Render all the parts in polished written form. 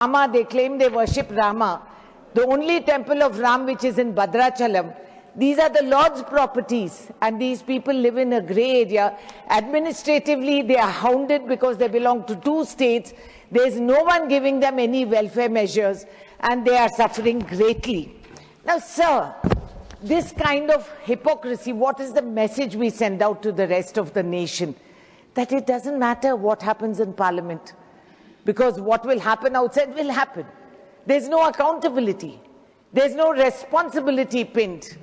Rama, they claim they worship Rama. The only temple of Ram which is in Bhadrachalam, these are the Lord's properties, and these people live in a grey area. Administratively, they are hounded because they belong to two states. There is no one giving them any welfare measures, and they are suffering greatly. Now, sir, this kind of hypocrisy, what is the message we send out to the rest of the nation? That it doesn't matter what happens in Parliament, because what will happen outside will happen. There's no accountability. There's no responsibility pinned.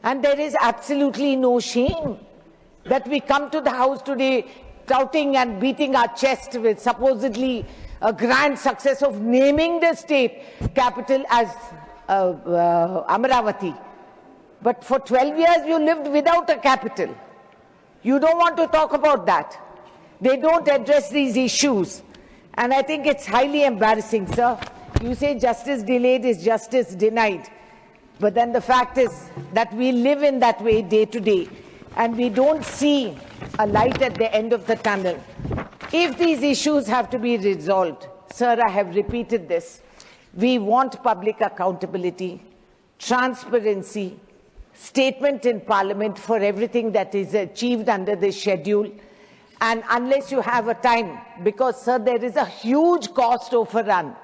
And there is absolutely no shame that we come to the House today touting and beating our chest with supposedly a grand success of naming the state capital as Amravati. But for 12 years you lived without a capital. You don't want to talk about that. They don't address these issues. And I think it's highly embarrassing, sir. You say justice delayed is justice denied. But then the fact is that we live in that way day to day, and we don't see a light at the end of the tunnel. If these issues have to be resolved, sir, I have repeated this, we want public accountability, transparency, statement in Parliament for everything that is achieved under this schedule. And unless you have a time, because, sir, there is a huge cost overrun.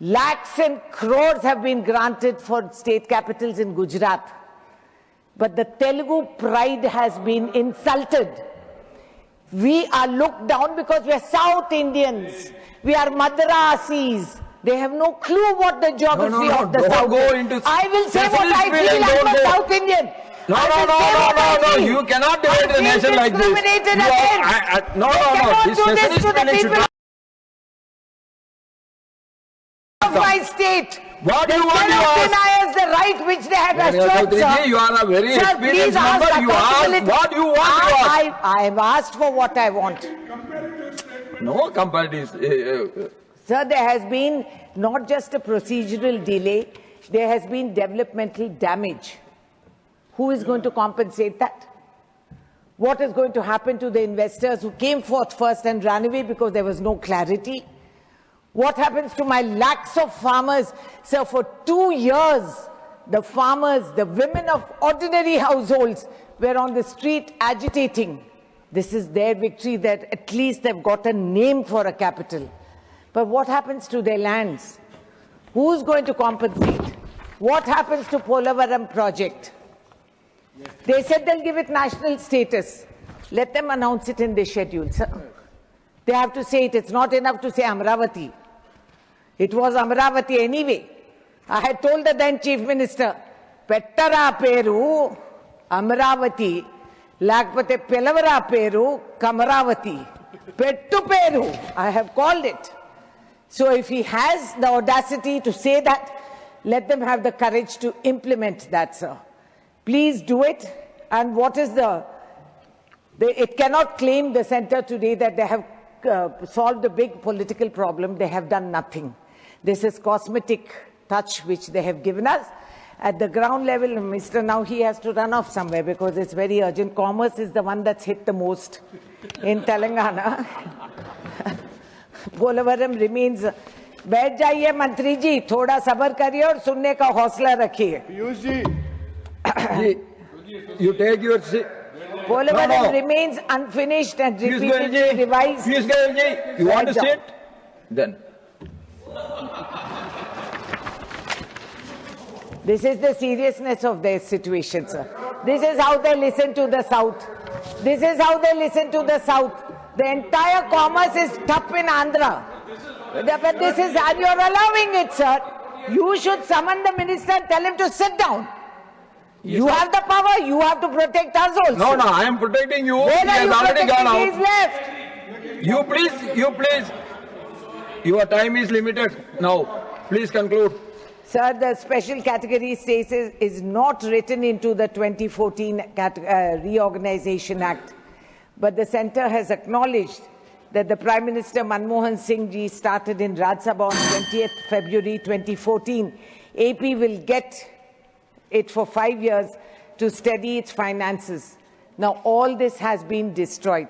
Lakhs and crores have been granted for state capitals in Gujarat. But the Telugu pride has been insulted. We are looked down because we are South Indians. We are Madrasis. They have no clue what the geography of the South is. I will say what I feel as a South Indian. No, you cannot divide the nation like this. This specialist spelling should not. Of my state. What they you want to ask? Deny us the right which they have assured, sir. You are a very experienced member. You ask what you want to ask. I have asked for what I want. No comparative. Sir, there has been not just a procedural delay, there has been developmental damage. Who is going to compensate that? What is going to happen to the investors who came forth first and ran away because there was no clarity? What happens to my lakhs of farmers? Sir, for 2 years, the farmers, the women of ordinary households were on the street agitating. This is their victory, that at least they've got a name for a capital. But what happens to their lands? Who's going to compensate? What happens to Polavaram project? They said they'll give it national status. Let them announce it in the schedule, sir. They have to say it. It's not enough to say Amravati. It was Amravati anyway. I had told the then Chief Minister, Pettara Peru, Amravati, Lakpate Pelavara Peru, Kamaravati. Pettu Peru, I have called it. So if he has the audacity to say that, let them have the courage to implement that, sir. Please do it. And what is it cannot claim, the centre today, that they have solved a big political problem. They have done nothing. This is cosmetic touch which they have given us. At the ground level, Mr. Now he has to run off somewhere because it's very urgent. Commerce is the one that's hit the most in Telangana. Polavaram remains. बैठ जाइए मंत्री जी, थोड़ा सब्र करिए और सुनने का हौसला रखिए. You take your seat. Polavaram remains unfinished and repeatedly revised. You want to sit? Then. This is the seriousness of their situation, sir. This is how they listen to the South. This is how they listen to the South. The entire commerce is tough in Andhra. But this is, and you're allowing it, sir. You should summon the minister and tell him to sit down. Yes, you have the power, you have to protect us also. No, I am protecting you. Where he are has you already gone out. He's left. You please. Your time is limited now. Please conclude. Sir, the special category status is not written into the 2014 Reorganization Act. But the centre has acknowledged that the Prime Minister Manmohan Singh ji started in Rajya Sabha on 20th February 2014. AP will get it for 5 years to steady its finances. Now all this has been destroyed.